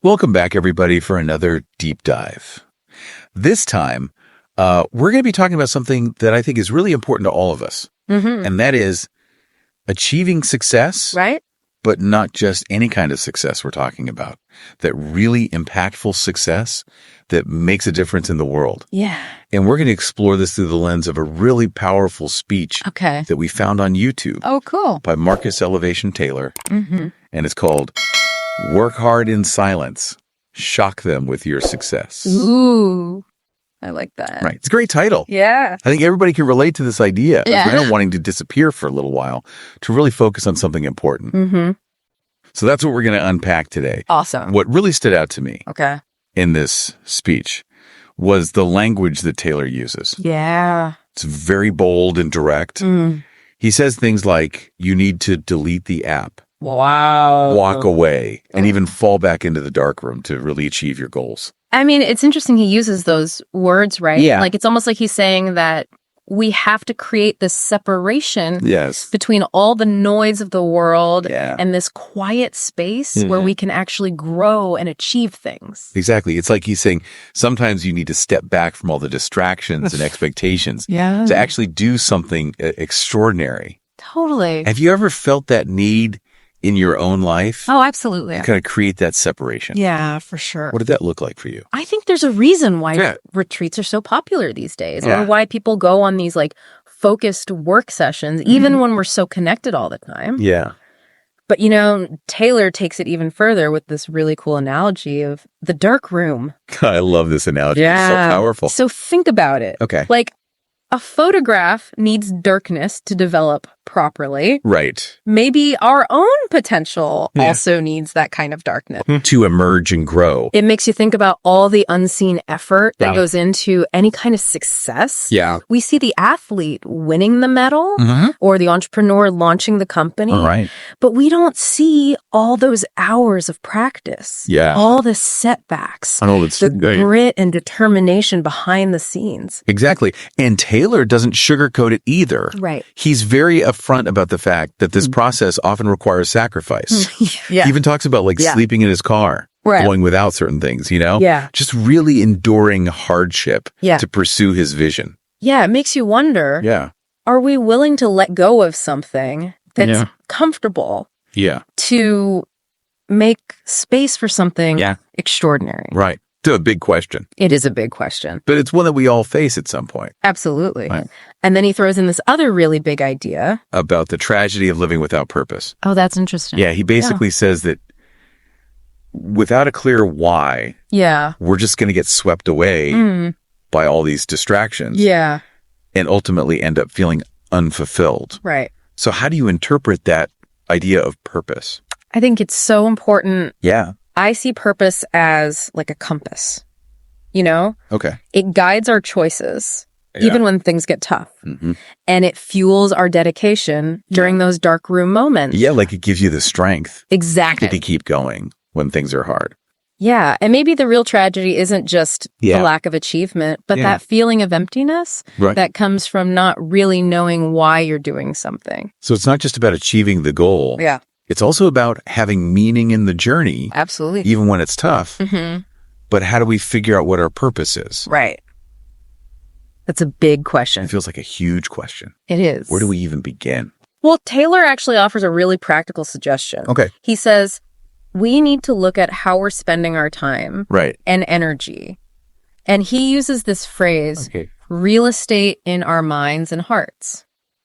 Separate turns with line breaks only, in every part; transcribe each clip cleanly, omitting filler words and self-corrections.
Welcome back, everybody, for another deep dive. This time, we're going to be talking about something that I think is really important to all of us, and that is achieving success,
right?
But not just any kind of success we're talking about, that really impactful success that makes a difference in the world.
Yeah.
And we're going to explore this through the lens of a really powerful speech that we found on YouTube.
Oh, cool.
By Marcus Elevation Taylor, and it's called Work Hard in Silence. Shock them with your success.
Ooh, I like that.
Right. It's a great title.
Yeah.
I think everybody can relate to this idea.
Yeah.
Of wanting to disappear for a little while to really focus on something important. So that's what we're going to unpack today.
Awesome.
What really stood out to me
in
this speech was the language that Taylor uses.
Yeah.
It's very bold and direct. He says things like, you need to delete the app.
Wow.
Walk away and even fall back into the dark room to really achieve your goals.
I mean, it's interesting he uses those words, right?
Yeah.
Like, it's almost like he's saying that we have to create this separation between all the noise of the world and this quiet space where we can actually grow and achieve things.
Exactly. It's like he's saying sometimes you need to step back from all the distractions and expectations to actually do something extraordinary.
Totally.
Have you ever felt that need in your own life?
Oh, absolutely.
To kind of create that separation.
Yeah, for sure.
What did that look like for you?
I think there's a reason why retreats are so popular these days, or why people go on these like focused work sessions, even when we're so connected all the time.
Yeah.
But, you know, Taylor takes it even further with this really cool analogy of the dark room.
I love this analogy.
Yeah.
It's so powerful.
So think about it.
Okay.
Like, a photograph needs darkness to develop properly.
Right.
Maybe our own potential also needs that kind of darkness.
To emerge and grow.
It makes you think about all the unseen effort that goes into any kind of success.
Yeah.
We see the athlete winning the medal or the entrepreneur launching the company.
All right.
But we don't see all those hours of practice.
Yeah.
All the setbacks. The grit and determination behind the scenes.
Exactly. And Taylor doesn't sugarcoat it either.
Right.
He's very upfront about the fact that this process often requires sacrifice. He even talks about like sleeping in his car, going without certain things, you know?
Yeah.
Just really enduring hardship to pursue his vision.
Yeah, it makes you wonder, are we willing to let go of something that's comfortable to make space for something extraordinary?
Right. It's a big question.
It is a big question.
But it's one that we all face at some point.
Absolutely.
Right.
And then he throws in this other really big idea.
About the tragedy of living without purpose.
Oh, that's interesting.
Yeah, he basically says that without a clear why, we're just going to get swept away by all these distractions.
Yeah.
And ultimately end up feeling unfulfilled.
Right.
So how do you interpret that idea of purpose?
I think it's so important.
Yeah.
I see purpose as like a compass, you know?
Okay.
It guides our choices, even when things get tough. And it fuels our dedication during those dark room moments.
Yeah, like it gives you the strength.
Exactly.
To keep going when things are hard.
Yeah. And maybe the real tragedy isn't just the lack of achievement, but that feeling of emptiness that comes from not really knowing why you're doing something.
So it's not just about achieving the goal.
Yeah.
It's also about having meaning in the journey.
Absolutely.
Even when it's tough. But how do we figure out what our purpose is?
Right. That's a big question.
It feels like a huge question.
It is.
Where do we even begin?
Well, Taylor actually offers a really practical suggestion.
Okay.
He says, we need to look at how we're spending our time and energy. And he uses this phrase, real estate in our minds and hearts.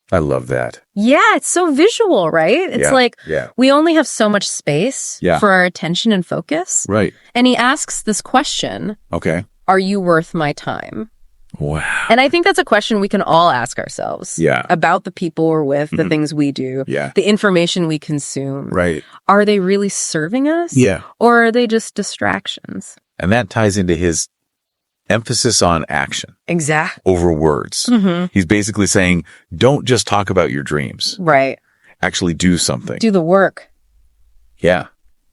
I love that.
Yeah, it's so visual, right? It's like we only have so much space for our attention and focus.
Right.
And he asks this question, are you worth my time?
Wow.
And I think that's a question we can all ask ourselves. About the people we're with, the things we do, the information we consume.
Right.
Are they really serving us? Or are they just distractions?
And that ties into his emphasis on action.
Exactly.
Over words. He's basically saying, don't just talk about your dreams.
Right.
Actually do something.
Do the work.
Yeah.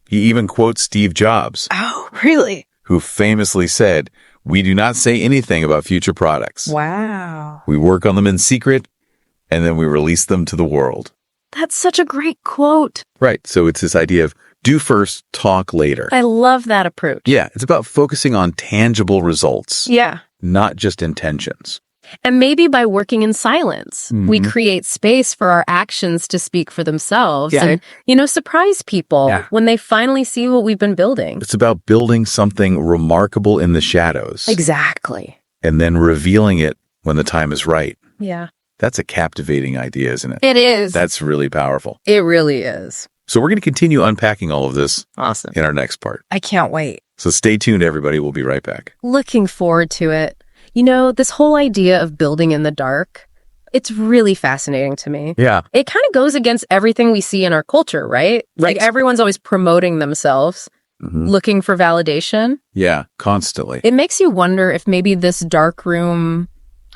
He even quotes Steve Jobs.
Oh, really?
Who famously said, we do not say anything about future products.
Wow.
We work on them in secret, and then we release them to the world.
That's such a great quote.
Right. So it's this idea of Do first, talk later.
I love that approach.
Yeah, it's about focusing on tangible results.
Yeah.
Not just intentions.
And maybe by working in silence, we create space for our actions to speak for themselves and, surprise people when they finally see what we've been building.
It's about building something remarkable in the shadows.
Exactly.
And then revealing it when the time is right.
Yeah.
That's a captivating idea, isn't it?
It is.
That's really powerful.
It really is.
So we're going to continue unpacking all of this
in
our next part.
I can't wait.
So stay tuned, everybody. We'll be right back.
Looking forward to it. This whole idea of building in the dark, it's really fascinating to me.
Yeah.
It kind of goes against everything we see in our culture, right? Like everyone's always promoting themselves, looking for validation.
Yeah, constantly.
It makes you wonder if maybe this dark room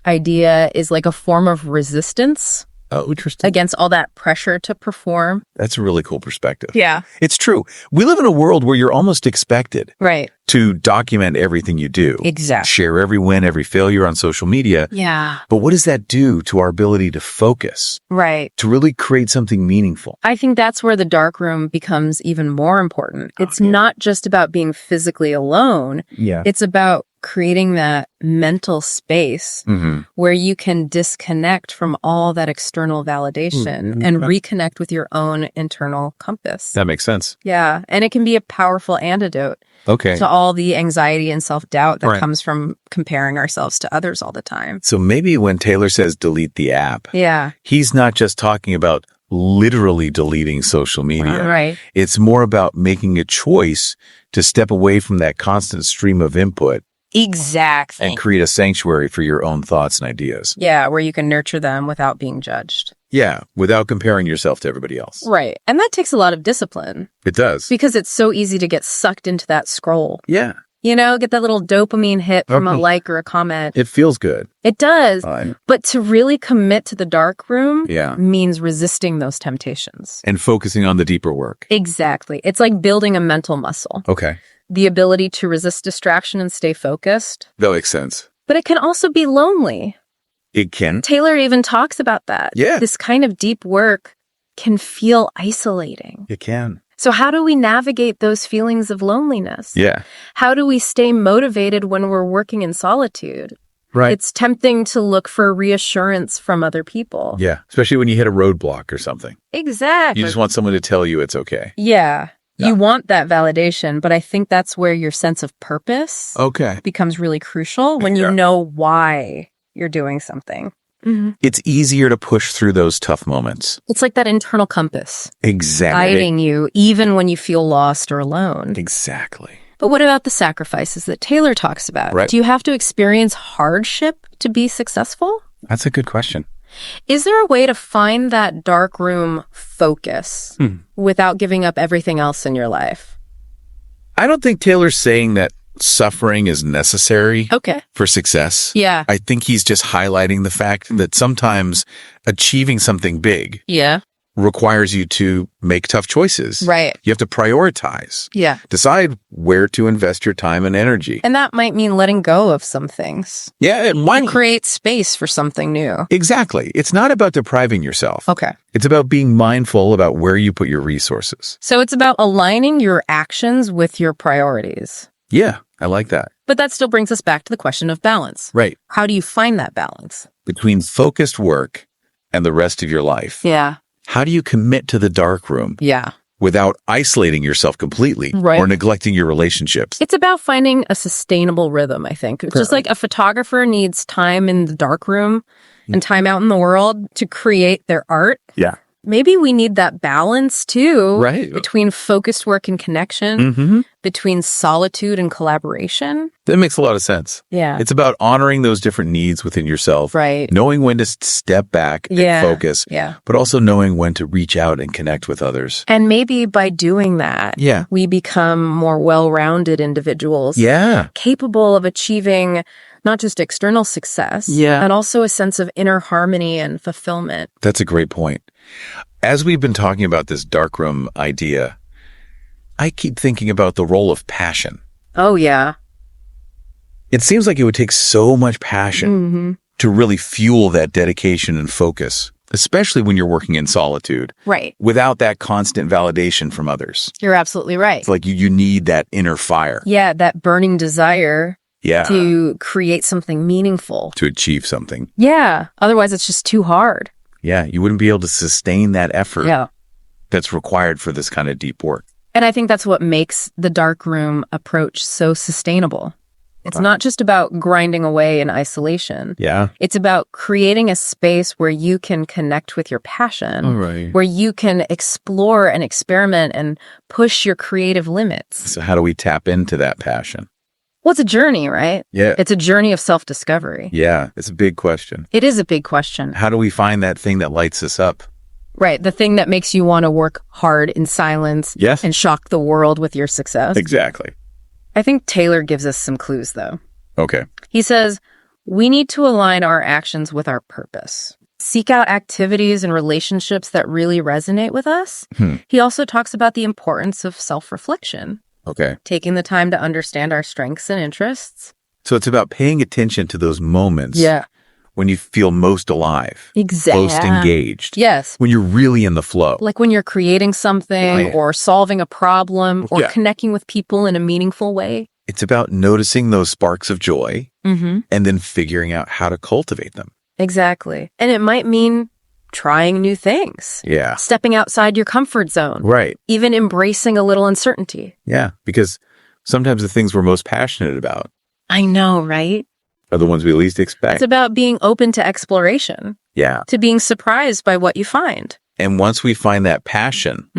idea is like a form of resistance.
Oh, interesting.
Against all that pressure to perform.
That's a really cool perspective.
Yeah.
It's true. We live in a world where you're almost expected to document everything you do.
Exactly.
Share every win, every failure on social media.
Yeah.
But what does that do to our ability to focus?
Right.
To really create something meaningful?
I think that's where the dark room becomes even more important. It's not just about being physically alone.
Yeah.
It's about creating that mental space where you can disconnect from all that external validation and reconnect with your own internal compass.
That makes sense.
Yeah. And it can be a powerful antidote to all the anxiety and self-doubt that comes from comparing ourselves to others all the time.
So maybe when Taylor says delete the app, he's not just talking about literally deleting social media.
Right.
It's more about making a choice to step away from that constant stream of input.
Exactly.
And create a sanctuary for your own thoughts and ideas.
Yeah, where you can nurture them without being judged.
Yeah, without comparing yourself to everybody else.
Right. And that takes a lot of discipline.
It does.
Because it's so easy to get sucked into that scroll.
Yeah.
Get that little dopamine hit from a like or a comment.
It feels good.
It does. But to really commit to the dark room means resisting those temptations.
And focusing on the deeper work.
Exactly. It's like building a mental muscle.
Okay.
The ability to resist distraction and stay focused.
That makes sense.
But it can also be lonely.
It can.
Taylor even talks about that.
Yeah.
This kind of deep work can feel isolating.
It can.
So how do we navigate those feelings of loneliness?
Yeah.
How do we stay motivated when we're working in solitude?
Right.
It's tempting to look for reassurance from other people.
Yeah. Especially when you hit a roadblock or something.
Exactly.
You just want someone to tell you it's okay.
Yeah. You want that validation, but I think that's where your sense of purpose becomes really crucial when you know why you're doing something.
It's easier to push through those tough moments.
It's like that internal compass.
Exactly.
Guiding you even when you feel lost or alone.
Exactly.
But what about the sacrifices that Taylor talks about?
Right.
Do you have to experience hardship to be successful?
That's a good question.
Is there a way to find that dark room focus without giving up everything else in your life?
I don't think Taylor's saying that suffering is necessary for success.
Yeah.
I think he's just highlighting the fact that sometimes achieving something big requires you to make tough choices.
Right.
You have to prioritize.
Yeah.
Decide where to invest your time and energy.
And that might mean letting go of some things.
Yeah, it might
create space for something new.
Exactly. It's not about depriving yourself.
Okay.
It's about being mindful about where you put your resources.
So it's about aligning your actions with your priorities.
Yeah, I like that.
But that still brings us back to the question of balance.
Right.
How do you find that balance?
Between focused work and the rest of your life.
Yeah.
How do you commit to the dark room?
Yeah.
Without isolating yourself completely or neglecting your relationships?
It's about finding a sustainable rhythm, I think. It's just like a photographer needs time in the dark room and time out in the world to create their art.
Yeah.
Maybe we need that balance too.
Right.
Between focused work and connection, between solitude and collaboration.
That makes a lot of sense.
Yeah.
It's about honoring those different needs within yourself.
Right.
Knowing when to step back and focus.
Yeah.
But also knowing when to reach out and connect with others.
And maybe by doing that, we become more well-rounded individuals.
Yeah.
Capable of achieving not just external success, and also a sense of inner harmony and fulfillment.
That's a great point. As we've been talking about this darkroom idea, I keep thinking about the role of passion.
Oh, yeah.
It seems like it would take so much passion to really fuel that dedication and focus. especially when you're working in solitude.
Right.
Without that constant validation from others.
You're absolutely right.
It's like you need that inner fire.
Yeah, that burning desire to create something meaningful.
To achieve something.
Yeah. Otherwise, it's just too hard.
Yeah, you wouldn't be able to sustain that effort that's required for this kind of deep work.
And I think that's what makes the darkroom approach so sustainable. It's not just about grinding away in isolation.
Yeah.
It's about creating a space where you can connect with your passion, where you can explore and experiment and push your creative limits.
So how do we tap into that passion?
Well, it's a journey, right?
Yeah.
It's a journey of self-discovery.
Yeah, it's a big question.
It is a big question.
How do we find that thing that lights us up?
Right, the thing that makes you want to work hard in silence and shock the world with your success.
Exactly.
I think Taylor gives us some clues, though.
Okay.
He says, we need to align our actions with our purpose. Seek out activities and relationships that really resonate with us. He also talks about the importance of self-reflection.
Okay.
Taking the time to understand our strengths and interests.
So it's about paying attention to those moments when you feel most alive.
Exactly.
Most engaged.
Yes.
When you're really in the flow.
Like when you're creating something or solving a problem or connecting with people in a meaningful way.
It's about noticing those sparks of joy and then figuring out how to cultivate them.
Exactly. And it might mean trying new things.
Yeah.
Stepping outside your comfort zone.
Right.
Even embracing a little uncertainty.
Yeah, because sometimes the things we're most passionate about
I know, right?
Are the ones we least expect.
It's about being open to exploration.
Yeah.
To being surprised by what you find.
And once we find that passion,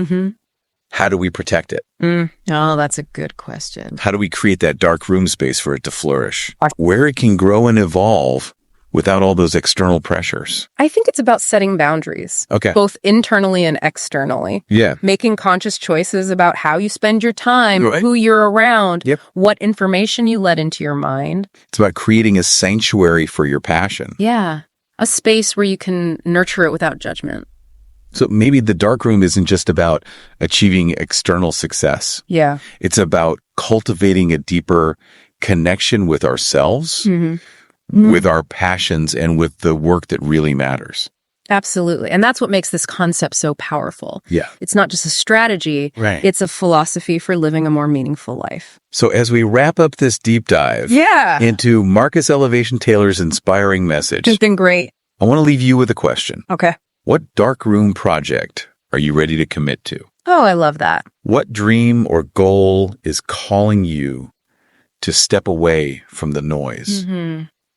how do we protect it?
Oh, that's a good question.
How do we create that dark room space for it to flourish? Where it can grow and evolve without all those external pressures.
I think it's about setting boundaries.
Okay.
Both internally and externally.
Yeah.
Making conscious choices about how you spend your time, who you're around, what information you let into your mind.
It's about creating a sanctuary for your passion.
Yeah. A space where you can nurture it without judgment.
So maybe the dark room isn't just about achieving external success.
Yeah.
It's about cultivating a deeper connection with ourselves, with our passions, and with the work that really matters.
Absolutely. And that's what makes this concept so powerful.
Yeah.
It's not just a strategy.
Right.
It's a philosophy for living a more meaningful life.
So as we wrap up this deep dive into Marcus Elevation Taylor's inspiring message,
It's been great.
I want to leave you with a question.
Okay.
What dark room project are you ready to commit to?
Oh, I love that.
What dream or goal is calling you to step away from the noise,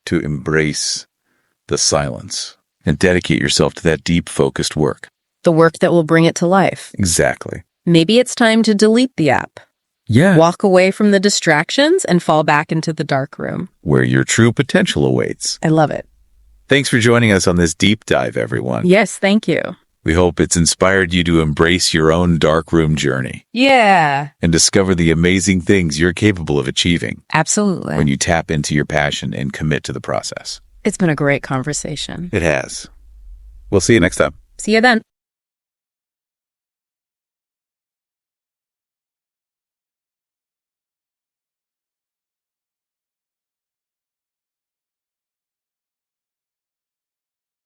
to embrace the silence, and dedicate yourself to that deep, focused work?
The work that will bring it to life.
Exactly.
Maybe it's time to delete the app.
Yeah.
Walk away from the distractions and fall back into the dark room.
Where your true potential awaits.
I love it.
Thanks for joining us on this deep dive, everyone.
Yes, thank you.
We hope it's inspired you to embrace your own darkroom journey.
Yeah.
And discover the amazing things you're capable of achieving.
Absolutely.
When you tap into your passion and commit to the process.
It's been a great conversation.
It has. We'll see you next time.
See you then.